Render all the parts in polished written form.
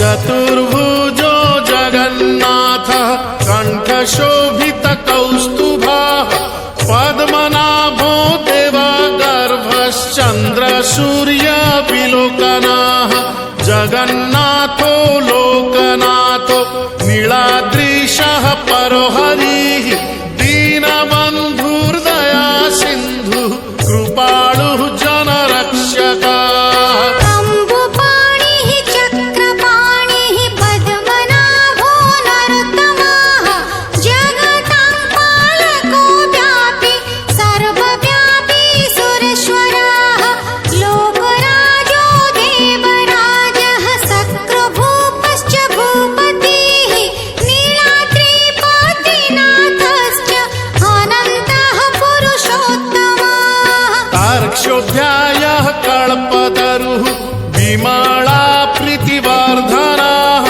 चतुर्भुजो जगन्नाथः कण्ठशोभितकौस्तुभः पद्मनाभो देवगर्भश्चन्द्रसूर्यविलोकनः जगन्नाथो लोकनाथो नीलाद्रीशः परोहरिः दीनबन्धुर्दया सिन्धुः कृपालुः जनरक्षकः क्षोभ्यायः कल्पतरुः विमला प्रीतिवर्धनः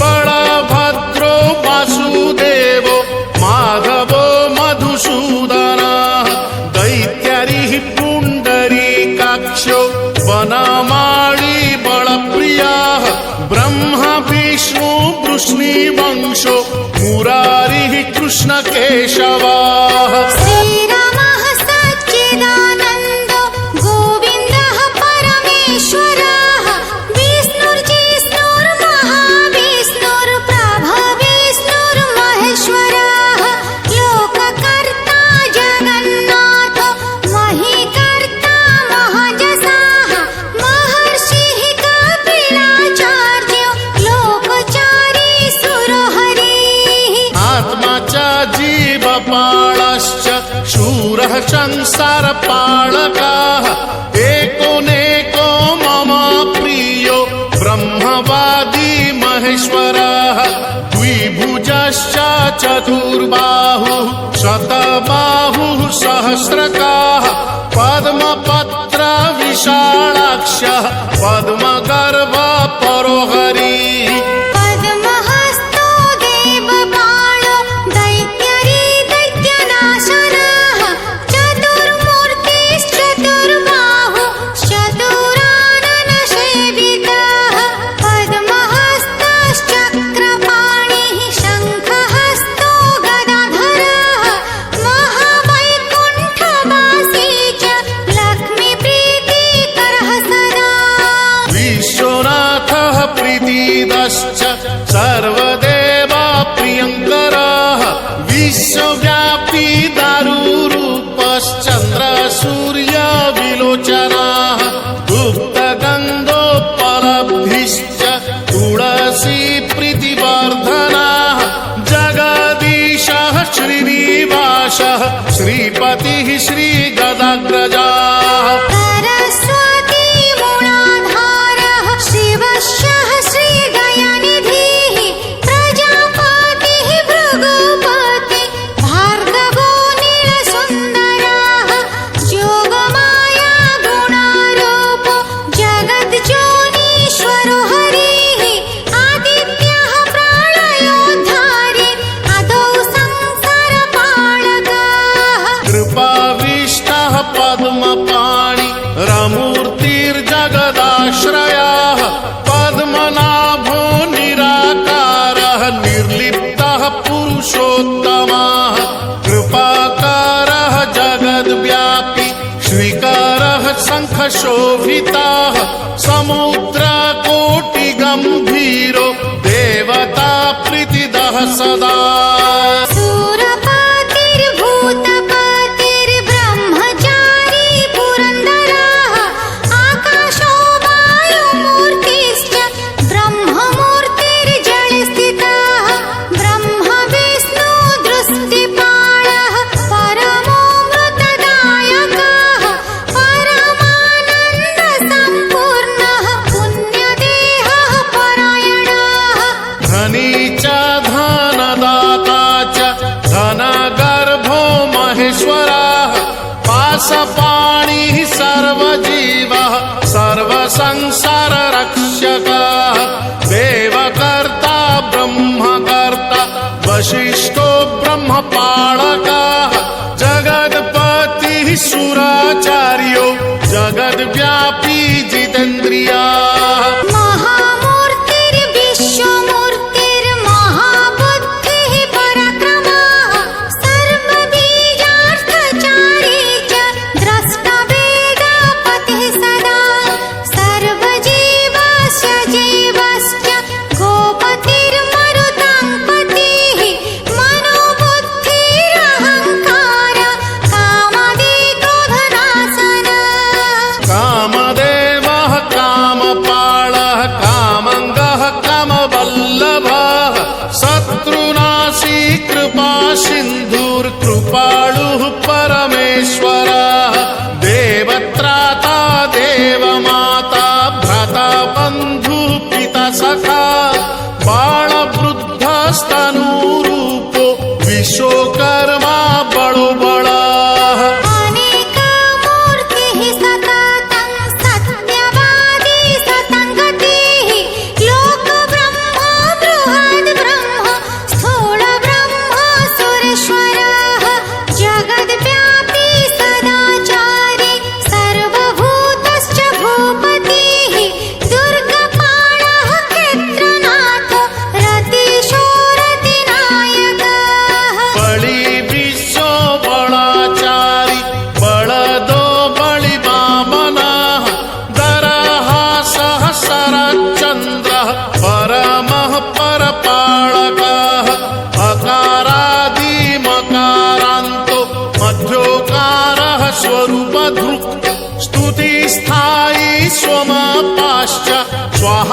बलभद्रो वासुदेवो माधवो मधुसूदनः दैत्यारिः पुण्डरीकाक्षो वनमाली बलप्रियः ब्रह्मा विष्णु वृष्णिवंशो मुरारिः कृष्णकेशवः जीवपालश्च शूरः संसारपालकः एकोनेको मम प्रियो ब्रह्मवादी महेश्वरः द्विभुजश्च चतुर्बाहुः शतबाहुः सहस्रकाः पद्मपत्र विशालाक्षः पद्मगर्भ परोहरिः सर्वदेवा प्रियङ्करः विश्वव्यापी दारुरूपश्चन्द्रसूर्यविलोचनः गुप्तगन्धोपलब्धिश्च तुलसी प्रीतिवर्धनः जगदीशः श्रीनिवासः श्रीपतिः श्रीगदाग्रजः पद्मपाणि रमूर्तिर्जगदाश्रयः पद्मनाभो निराकारः निर्लिप्तः पुरुषोत्तमः कृपाकारः जगद्व्यापी श्रीकरः शङ्खशोभितः समुद्रकोटिगम्भीरो देवता प्रीतिदः सदा पाणिः सर्वजीवः सर्वसंसाररक्षकः देवकर्ता ब्रह्मकर्ता वसिष्ठो ब्रह्मपालकः जगत्पतिः सुराचार्यो जगद्व्यापी जितेन्द्रियः महामूर्तिर्विश्व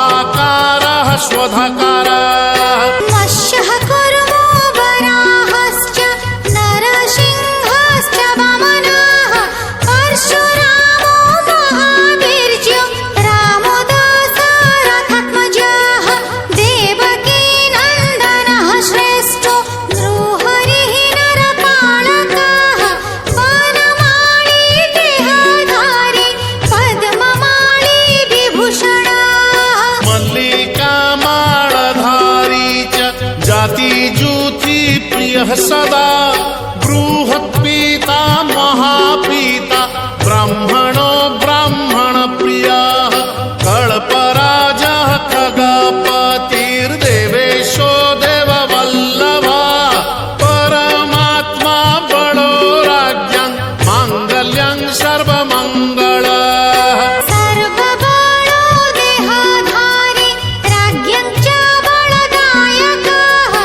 स्वाहाकारः स्वधाकारः मत्स्यः कूर्मो वराहश्च नरसिंहश्च वामनः परशुरामो महावीर्यो रामो दशरथात्मजः देवकी नन्दनः श्रेष्ठो नृहरिः नरपालकः वनमाली देहधारी पद्ममाली विभूषणः मल्लिका माळधारी च जातिजूति प्रियः सदा बृहत्पिता महापिता ब्राह्मणो ब्राह्मणप्रियः कल्पराजः खगपतिर्देवेशो देववल्लभः परमात्मा बलो राज्ञं माङ्गल्यं सर्वमङ्गलः सर्वबलो देहधारी राज्ञं च बलदायकः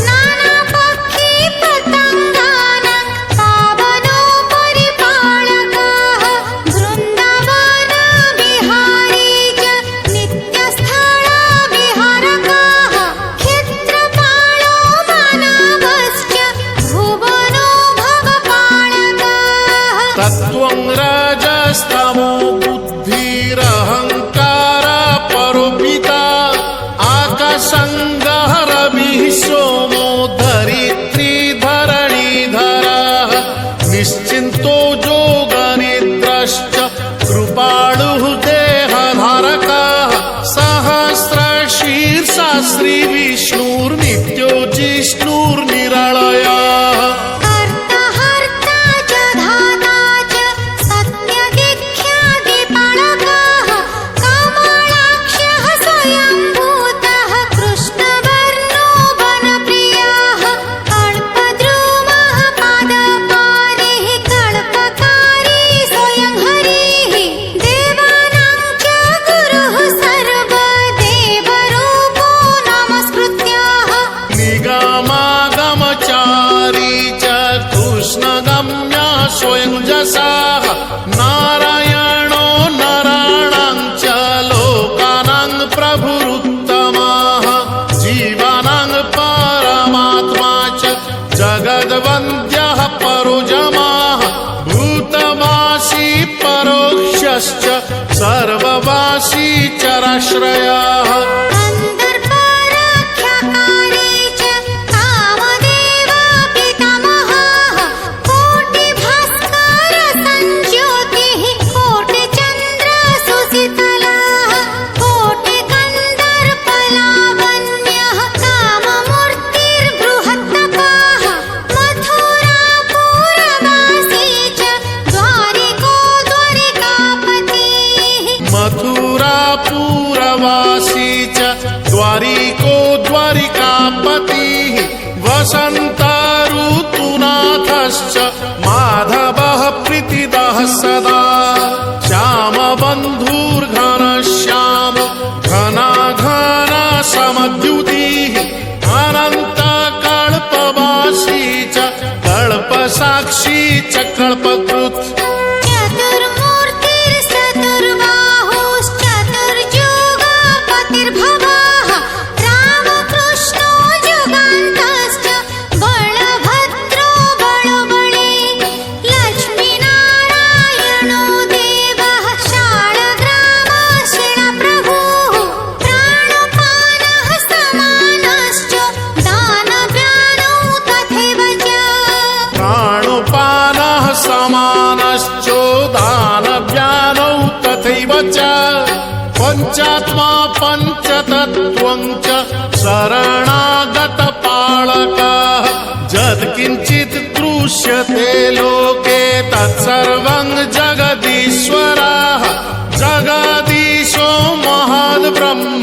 नानापक्षी पतङ्गानां पावनो परिपालकः वृन्दावन विहारी च नित्यस्थलविहारकः क्षेत्रपालो मानवश्च भुवनो भवपालकः तत्त्वं रजस्तमो बुद्धिरहङ्कार परोपिता आकाशङ्गः रविः सोमो धरित्री धरणीधरः निश्चिन्तो योगनिद्रश्च कृपाणुः देहधारकः सहस्रशीर्षा श्रीविष्णुर्नित्यो जिष्णुर्निरलयः कर्ता हर्ता च धाता च सत्यदिख्यादिपालकः कमलाक्षः स्वयंभूतः कृष्णवर्णो वनप्रियः कल्पद्रुमः पादपारिः कल्पकारी स्वयं हरिः देवानां च गुरुः सर्वदेवरूपो नमस्कृत्यः निगमागमचारी च कृष्णगम्या स्वयं जसाः नारायणो नराणां च लोकानां प्रभुरुत्तमः जीवानां परमात्मा च जगद्वन्द्यः परोजमः भूतवासी परोक्षश्च सर्ववासी चराश्रयः कन्दर्पराख्यकारी च कामदेव पितामहः कोटिभास्कर संज्योतिः कोटिचन्द्र सुशीतलः कोटिकन्दर्पलावण्यः काममूर्तिर्बृहत्तपः मथुरापुरवासी च द्वारिको द्वारिकापतिः मथुरापुरवासी च द्वारिको द्वारिकापतिः वसन्तऋतुनाथश्च माधवः प्रीतिदः सदा श्यामबन्धुर्घनश्याम घनाघन समद्युतिः अनन्तकल्पवासी च कल्पसाक्षी च कल्पकृत् चतुर्मूर्तिश्चतुर्बाहुश्चतुर्युगपतिर्भवः रामकृष्णो युगान्तश्च बलभद्रो बलबली लक्ष्मीनारायणो देवः शालग्रामशिलप्रभुः प्राणपानः समानश्च दानव्यानौ तथैव च प्राणुपानः समानश्चोदानव्यानौ तथैव च पञ्चात्मा पञ्चतत्त्वं च शरणागतपालकः यत्किञ्चित् दृश्यते लोके तत्सर्वं जगदीश्वरः जगदीशो महद्ब्रह्म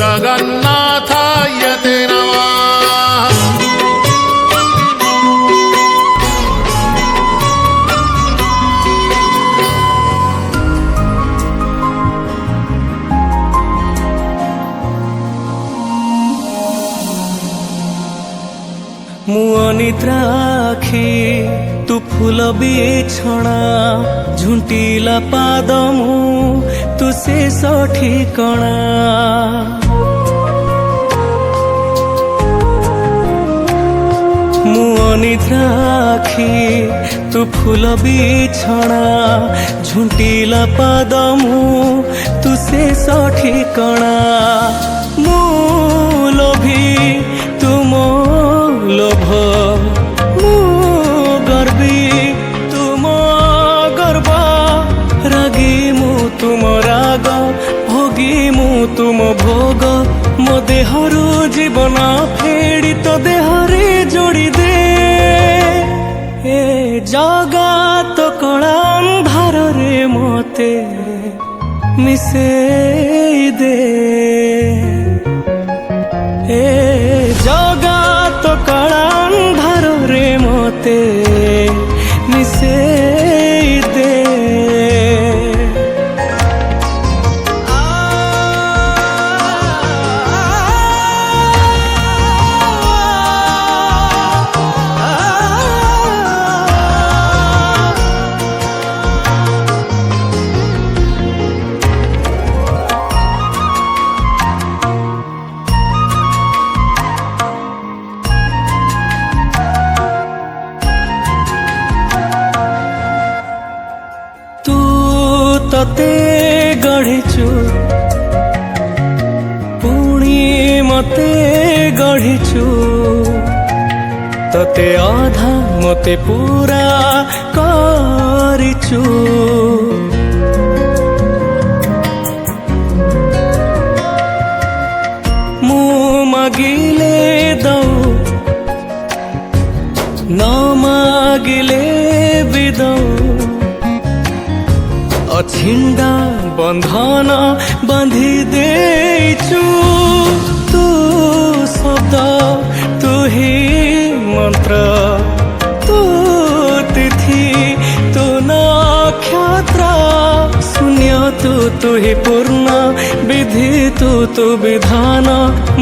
जगन्नाथाय ते नमः ମୁଁ ଅନିଦ୍ରା ଆଖି ତୁ फूल बिछଣା ଝୁଣ୍ଟିଲା ପାଦ ମୁଁ ତୁ ଶେଷ ଠିକଣା ମୁଁ ଅନିଦ୍ରା ଆଖି ତୁ ଫୁଲ ବିଛଣା ଝୁଣ୍ଟିଲା ପାଦ ମୁଁ ତୁ ଶେଷ ଠିକଣା ମୁଁ ଲୋଭି ତୁ ମୋ ଲୋଭ ମୁଁ ଗର୍ବୀ ତୁ ମୋ ଗର୍ବ ରାଗୀ ମୁଁ ତୁମ ରାଗ ଭୋଗୀ ମୁଁ ତୁମ ଭୋଗ ମୋ ଦେହରୁ ଜୀବନ ଫେଡ଼ି ତୋ ଦେହରେ ଯୋଡ଼ି ଦେ ଏ ଜଗତ କଳା ଅନ୍ଧାରରେ ମୋତେ ମିଶେଇ ଦେ ଏ ଜଗତ କଳା ଅନ୍ଧାରରେ ମୋତେ ମିଶେଇ ଦେ ତୁ ତତେ ଗଢ଼ିଛୁ ପୁଣି ମତେ ଗଢ଼ିଛୁ ତତେ ଅଧା ମତେ ପୁରା କରିଛୁ ମୁଁ ମାଗିଲେ ଦଉ ନ ମାଗିଲେ ବି ଦଉ ଅଛିଣ୍ଡା ବନ୍ଧନ ବାନ୍ଧି ଦେଇଛୁ ତୁ ଶବ୍ଦ ତୁ ହି ମନ୍ତ୍ର ତୁ ତିଥି ତୁ ନକ୍ଷତ୍ର ଶୂନ୍ୟ ତୁ ହି ପୂର୍ଣ୍ଣ ବିଧି ତୁ ବିଧାନ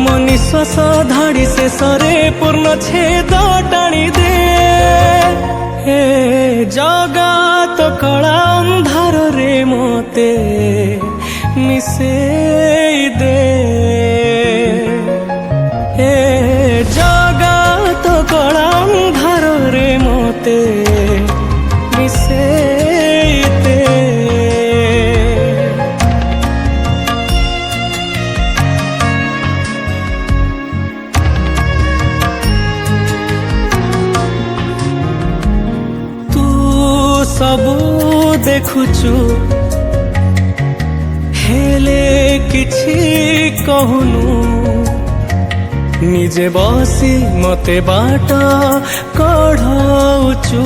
ମୋ ନିଶ୍ୱାସ ଧାଡ଼ି ଶେଷରେ ପୂର୍ଣ୍ଣ ଛେଦ ଟାଣି ଦେ ହେ ଜଗତ କଳା ଅନ୍ଧାରରେ ମୋତେ ମିଶେଇ ଦେ ହେ ଜଗତ କଳା ଅନ୍ଧାରରେ ମୋତେ ମିଶେଇ ଦେ ସବୁ ଦେଖୁଛୁ ହେଲେ କିଛି କହୁନୁ ନିଜେ ବସି ମତେ ବାଟ କଢ଼ଉଛୁ